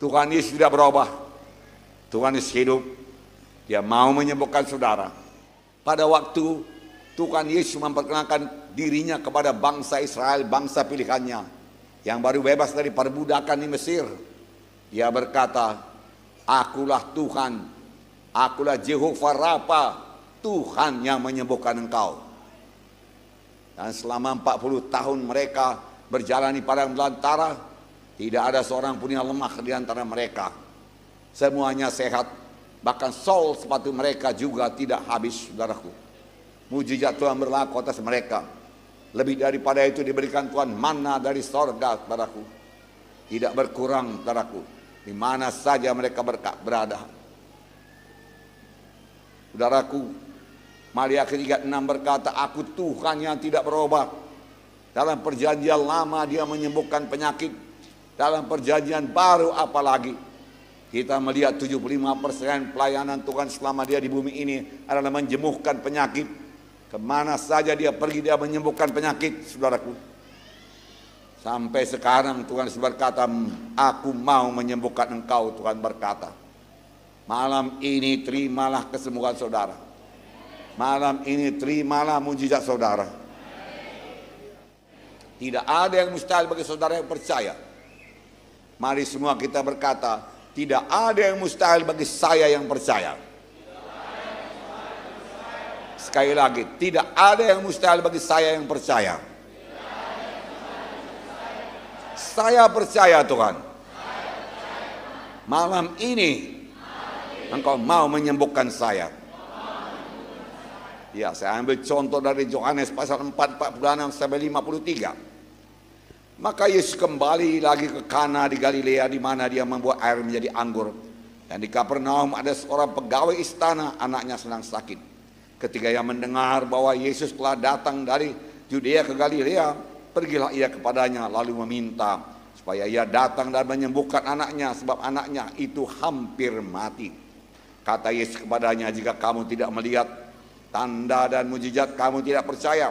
Tuhan Yesus tidak berubah. Tuhan Yesus hidup. Dia mau menyembuhkan saudara. Pada waktu Tuhan Yesus memperkenalkan dirinya kepada bangsa Israel, bangsa pilihannya, yang baru bebas dari perbudakan di Mesir. Dia berkata, akulah Tuhan, akulah Jehovah Rafa, Tuhan yang menyembuhkan engkau. Dan selama 40 tahun mereka berjalan di padang belantara, tidak ada seorang pun yang lemah di antara mereka. Semuanya sehat, bahkan sol sepatu mereka juga tidak habis, saudaraku. Mujizat Tuhan berlaku atas mereka. Lebih daripada itu diberikan Tuhan mana dari sorga, saudaraku. Tidak berkurang, saudaraku. Di mana saja mereka berada. Saudaraku, Maliaki 3:6 berkata, aku Tuhan yang tidak berubah. Dalam perjanjian lama dia menyembuhkan penyakit. Dalam perjanjian baru apalagi. Kita melihat 75% pelayanan Tuhan selama dia di bumi ini adalah menyembuhkan penyakit. Kemana saja dia pergi dia menyembuhkan penyakit, saudaraku. Sampai sekarang Tuhan berkata, aku mau menyembuhkan engkau, Tuhan berkata. Malam ini terimalah kesembuhan saudara. Malam ini terimalah mujizat saudara. Tidak ada yang mustahil bagi saudara yang percaya. Mari semua kita berkata, tidak ada yang mustahil bagi saya yang percaya. Sekali lagi, tidak ada yang mustahil bagi saya yang percaya. Saya percaya Tuhan. Malam ini engkau mau menyembuhkan saya. Ya, saya ambil contoh dari Yohanes pasal 4, 46 sampai 53. Maka Yesus kembali lagi ke Kana di Galilea, di mana dia membuat air menjadi anggur. Dan di Kapernaum ada seorang pegawai istana, anaknya sedang sakit. Ketika ia mendengar bahwa Yesus telah datang dari Yudea ke Galilea, pergilah ia kepadanya lalu meminta supaya ia datang dan menyembuhkan anaknya, sebab anaknya itu hampir mati. Kata Yesus kepadanya, jika kamu tidak melihat tanda dan mujizat, kamu tidak percaya.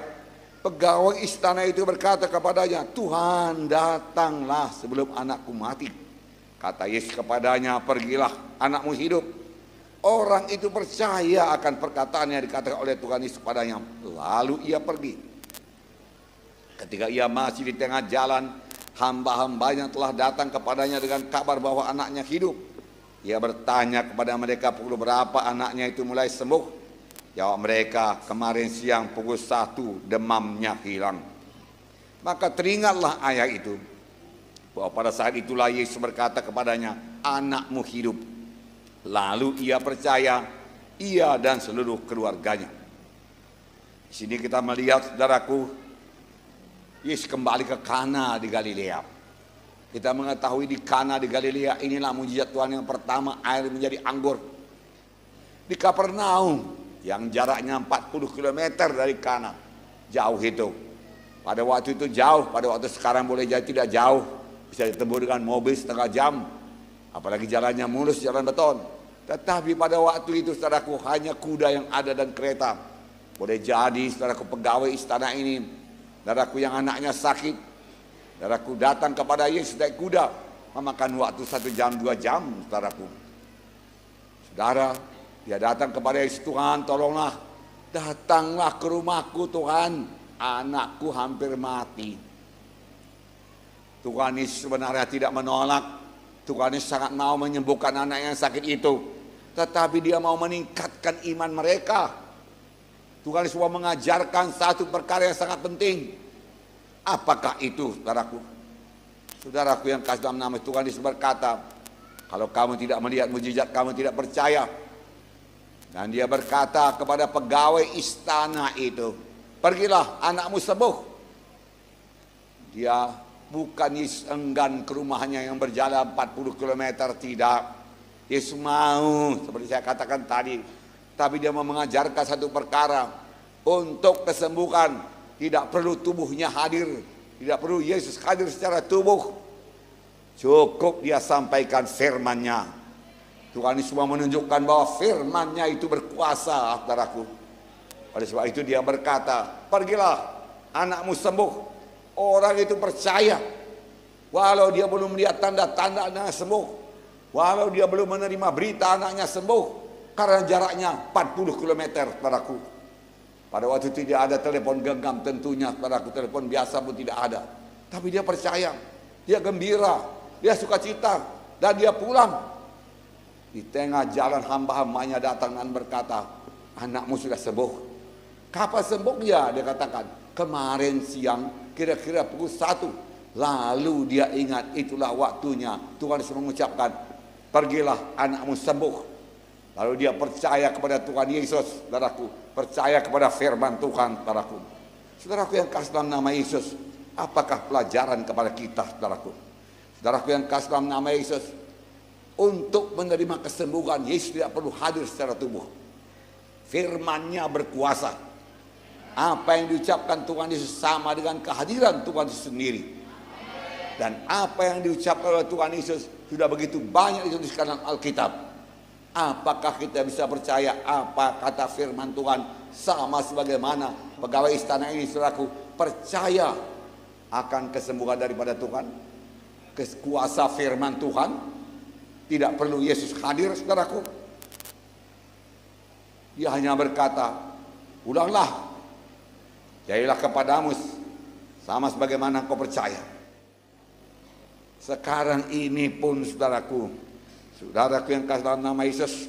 Pegawai istana itu berkata kepadanya, Tuhan, datanglah sebelum anakku mati. Kata Yesus kepadanya, pergilah, anakmu hidup. Orang itu percaya akan perkataan yang dikatakan oleh Tuhan Yesus kepadanya. Lalu ia pergi. Ketika ia masih di tengah jalan, hamba-hambanya telah datang kepadanya dengan kabar bahwa anaknya hidup. Ia bertanya kepada mereka, pukul berapa anaknya itu mulai sembuh? Jawab mereka, kemarin siang pukul 1 demamnya hilang. Maka teringatlah ayat itu, bahwa pada saat itulah Yesus berkata kepadanya, anakmu hidup. Lalu ia percaya, ia dan seluruh keluarganya. Di sini kita melihat, saudaraku, Yesus kembali ke Kana di Galilea. Kita mengetahui di Kana di Galilea inilah mujizat Tuhan yang pertama, air menjadi anggur. Di Kapernaum yang jaraknya 40 km dari Kana, jauh itu. Pada waktu itu jauh, pada waktu sekarang boleh jadi tidak jauh, bisa ditempuh dengan mobil setengah jam, apalagi jalannya mulus, jalan beton. Tetapi pada waktu itu, saudaraku, hanya kuda yang ada dan kereta. Boleh jadi, saudaraku, pegawai istana ini, saudaraku yang anaknya sakit, saudaraku datang kepada Yesus naik kuda, memakan waktu 1 jam 2 jam, saudaraku. Saudara, dia datang kepada Yesus, Tuhan tolonglah, datanglah ke rumahku Tuhan, anakku hampir mati. Tuhan Yesus sebenarnya tidak menolak, Tuhan Yesus sangat mau menyembuhkan anak yang sakit itu. Tetapi dia mau meningkatkan iman mereka. Tuhan Yesus mau mengajarkan satu perkara yang sangat penting. Apakah itu, saudaraku? Saudaraku yang kasih dalam nama Tuhan Yesus berkata, kalau kamu tidak melihat mujizat, kamu tidak percaya. Dan dia berkata kepada pegawai istana itu, pergilah, anakmu sembuh. Dia bukan Yesus enggan ke rumahnya yang berjalan 40 km, tidak. Yesus mau, seperti saya katakan tadi. Tapi dia mau mengajarkan satu perkara. Untuk kesembuhan, tidak perlu tubuhnya hadir. Tidak perlu Yesus hadir secara tubuh. Cukup dia sampaikan firman-Nya. Tuhan Yesus menunjukkan bahwa firman-Nya itu berkuasa, saudaraku. Oleh sebab itu dia berkata, pergilah, anakmu sembuh. Orang itu percaya. Walau dia belum melihat tanda-tanda anaknya sembuh. Walau dia belum menerima berita anaknya sembuh, karena jaraknya 40 km, saudaraku. Pada waktu itu tidak ada telepon genggam tentunya, saudaraku, telepon biasa pun tidak ada. Tapi dia percaya, dia gembira, dia sukacita, dan dia pulang. Di tengah jalan hamba-hambanya datang dan berkata, anakmu sudah sembuh. Kapan sembuhnya? Dia katakan, kemarin siang kira-kira pukul 1. Lalu dia ingat itulah waktunya Tuhan Yesus mengucapkan, pergilah anakmu sembuh. Lalu dia percaya kepada Tuhan Yesus, saudaraku, percaya kepada firman Tuhan, saudaraku. Saudaraku yang kasih dalam nama Yesus, apakah pelajaran kepada kita, saudaraku? Saudaraku yang kasih dalam nama Yesus, untuk menerima kesembuhan, Yesus tidak perlu hadir secara tubuh. Firman-Nya berkuasa. Apa yang diucapkan Tuhan Yesus sama dengan kehadiran Tuhan Yesus sendiri. Dan apa yang diucapkan oleh Tuhan Yesus sudah begitu banyak dituliskan dalam Alkitab. Apakah kita bisa percaya apa kata firman Tuhan, sama sebagaimana pegawai istana ini, saudaraku, percaya akan kesembuhan daripada Tuhan, kuasa firman Tuhan. Tidak perlu Yesus hadir, saudaraku. Dia hanya berkata, ulanglah, jadilah kepadamu sama sebagaimana kau percaya. Sekarang ini pun, saudaraku yang kasih dalam nama Yesus,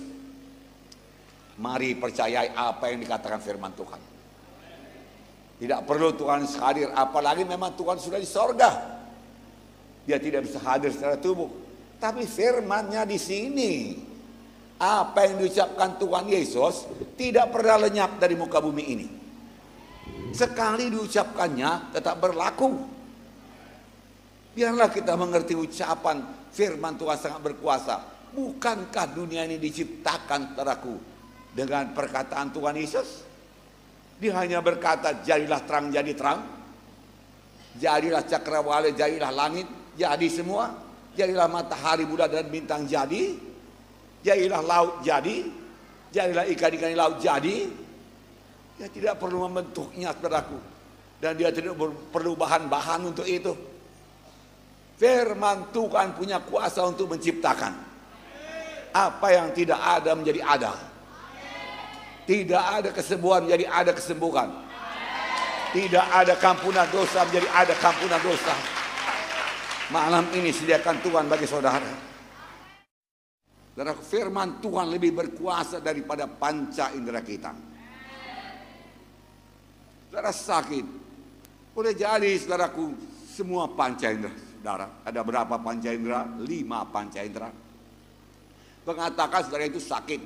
mari percayai apa yang dikatakan firman Tuhan. Tidak perlu Tuhan hadir, apalagi memang Tuhan sudah di sorga. Dia tidak bisa hadir secara tubuh. Tapi firman-Nya di sini, apa yang diucapkan Tuhan Yesus tidak pernah lenyap dari muka bumi ini. Sekali diucapkannya tetap berlaku. Biarlah kita mengerti ucapan firman Tuhan sangat berkuasa. Bukankah dunia ini diciptakan, saudaraku, dengan perkataan Tuhan Yesus? Dia hanya berkata, jadilah terang, jadi terang. Jadilah cakrawala, jadilah langit, jadi semua. Jadilah matahari, bulan dan bintang, jadi. Jadilah laut, jadi. Jadilah ikan-ikan di laut, jadi. Dia tidak perlu membentuknya, saudaraku. Dan dia tidak perlu bahan-bahan untuk itu. Firman Tuhan punya kuasa untuk menciptakan. Apa yang tidak ada menjadi ada. Tidak ada kesembuhan menjadi ada kesembuhan. Tidak ada kampunan dosa menjadi ada kampunan dosa. Malam ini sediakan Tuhan bagi saudara. Saudara, firman Tuhan lebih berkuasa daripada panca indera kita. Saudara sakit, boleh jadi saudaraku semua panca indera. Saudara, ada berapa panca indera? 5 panca indera. Mengatakan saudara itu sakit.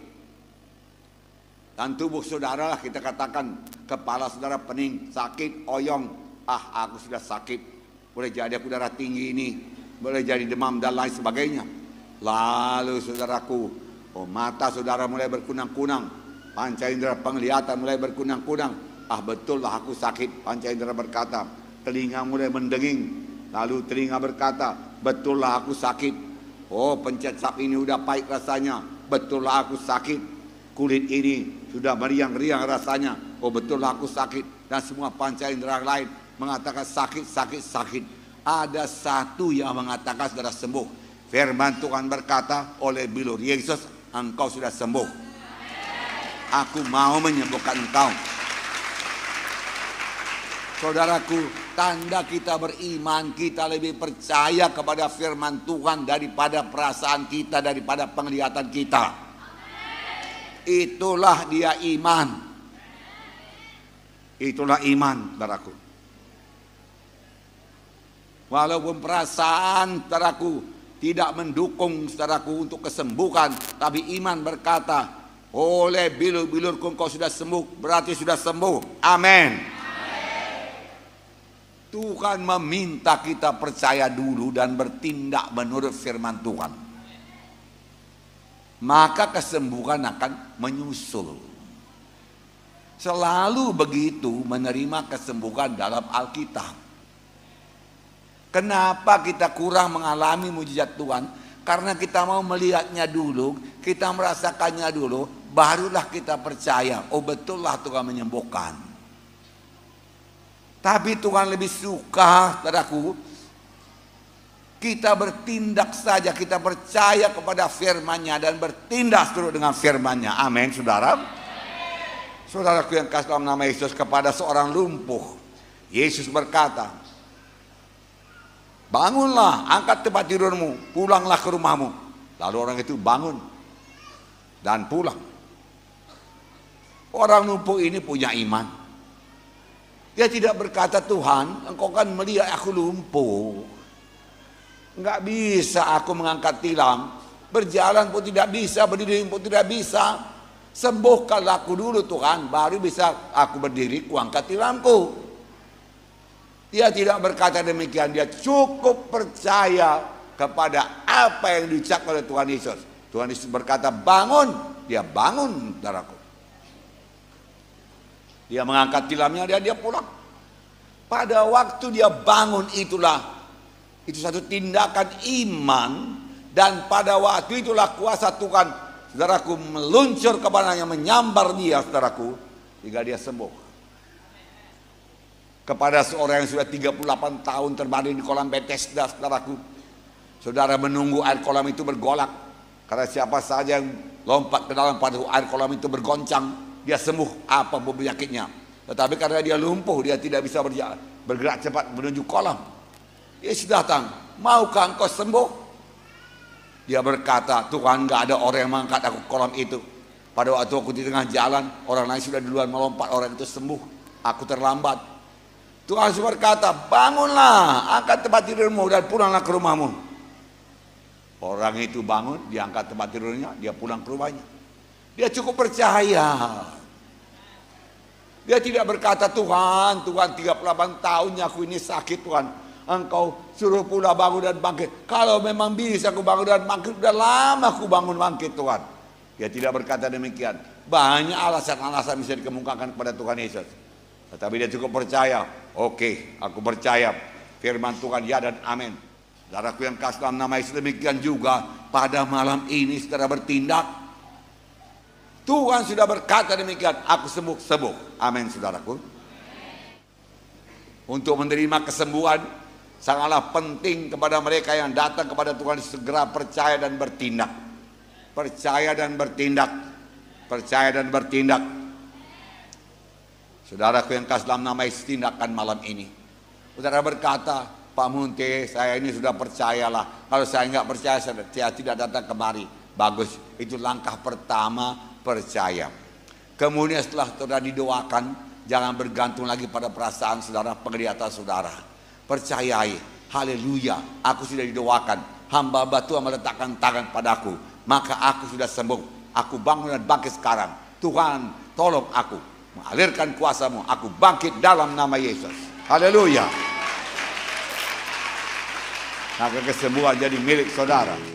Dan tubuh saudara lah, kita katakan kepala saudara pening, sakit, oyong. Ah, aku sudah sakit. Boleh jadi aku darah tinggi ini, boleh jadi demam dan lain sebagainya. Lalu saudaraku, mata saudara mulai berkunang-kunang, panca indera penglihatan mulai berkunang-kunang. Ah, betul lah aku sakit, panca indera berkata. Telinga mulai mendenging, lalu telinga berkata, betul lah aku sakit. Oh, pencet sap ini udah pahit rasanya, betul lah aku sakit. Kulit ini sudah meriang-riang rasanya, oh betul lah aku sakit. Dan semua panca indera lain mengatakan sakit, sakit, sakit. Ada satu yang mengatakan saudara sembuh. Firman Tuhan berkata, oleh bilur Yesus engkau sudah sembuh. Aku mau menyembuhkan engkau. Saudaraku, tanda kita beriman, kita lebih percaya kepada firman Tuhan daripada perasaan kita, daripada penglihatan kita. Itulah dia iman. Itulah iman, saudaraku. Walaupun perasaan, saudaraku, tidak mendukung, saudaraku, untuk kesembuhan, tapi iman berkata, oleh bilur-bilurku engkau sudah sembuh, berarti sudah sembuh. Amin. Tuhan meminta kita percaya dulu dan bertindak menurut firman Tuhan. Maka kesembuhan akan menyusul. Selalu begitu menerima kesembuhan dalam Alkitab. Kenapa kita kurang mengalami mujizat Tuhan? Karena kita mau melihatnya dulu, kita merasakannya dulu, barulah kita percaya, oh betul lah Tuhan menyembuhkan. Tapi Tuhan lebih suka, saudaraku, Kita bertindak saja, kita percaya kepada firman-Nya dan bertindak seturut dengan firman-Nya. Amin, saudara. Saudaraku yang kasih dalam nama Yesus, kepada seorang lumpuh, Yesus berkata, bangunlah, angkat tempat tidurmu, pulanglah ke rumahmu. Lalu orang itu bangun dan pulang. Orang lumpuh ini punya iman. Dia tidak berkata, Tuhan, engkau kan melihat aku lumpuh, enggak bisa aku mengangkat tilam, berjalan pun tidak bisa, berdiri pun tidak bisa. Sembuhkanlah aku dulu Tuhan, baru bisa aku berdiri, kuangkat tilamku. Dia tidak berkata demikian, dia cukup percaya kepada apa yang diucapkan oleh Tuhan Yesus. Tuhan Yesus berkata bangun, dia bangun, saudaraku. Dia mengangkat tilamnya, dia pulang. Pada waktu dia bangun itulah, itu satu tindakan iman, dan pada waktu itulah kuasa Tuhan, saudaraku, meluncur kepadanya, menyambar dia, saudaraku, hingga dia sembuh. Kepada seorang yang sudah 38 tahun terbaring di kolam Bethesda, saudaraku, saudara menunggu air kolam itu bergolak, karena siapa saja yang lompat ke dalam pada air kolam itu bergoncang, dia sembuh apapun penyakitnya. Tetapi karena dia lumpuh, dia tidak bisa bergerak cepat menuju kolam. Yesus datang, maukah engkau sembuh? Dia berkata, Tuhan, enggak ada orang yang mengangkat aku ke kolam itu. Pada waktu aku di tengah jalan, orang lain sudah duluan melompat, orang itu sembuh. Aku terlambat. Tuhan berkata, bangunlah, angkat tempat tidurmu dan pulanglah ke rumahmu. Orang itu bangun, dia angkat tempat tidurnya, dia pulang ke rumahnya. Dia cukup percaya. Dia tidak berkata, Tuhan 38 tahunnya aku ini sakit, Tuhan, engkau suruh pula bangun dan bangkit. Kalau memang bisa aku bangun dan bangkit, udah lama aku bangun bangkit, Tuhan. Dia tidak berkata demikian. Banyak alasan-alasan bisa dikemukakan kepada Tuhan Yesus. Tetapi dia cukup percaya. Oke, aku percaya firman Tuhan, ya dan amin. Saudaraku yang kasih dalam nama Yesus, demikian juga pada malam ini saudara bertindak. Tuhan sudah berkata demikian, aku sembuh. Amin, saudaraku. Untuk menerima kesembuhan sangatlah penting kepada mereka yang datang kepada Tuhan, segera percaya dan bertindak. Percaya dan bertindak. Percaya dan bertindak. Saudaraku yang kasih dalam nama Yesus, tindakan malam ini. Saudara berkata, Pak Munte, saya ini sudah percayalah. Kalau saya enggak percaya, saya tidak datang kemari. Bagus, itu langkah pertama, percaya. Kemudian setelah saudara didoakan, jangan bergantung lagi pada perasaan saudara, penglihatan saudara. Percayai, haleluya, aku sudah didoakan, hamba Tuhan meletakkan tangan padaku, maka aku sudah sembuh. Aku bangun dan bangkit sekarang. Tuhan, tolong aku, mengalirkan kuasa-Mu, aku bangkit dalam nama Yesus. Haleluya. Maka kesembuhan jadi milik saudara.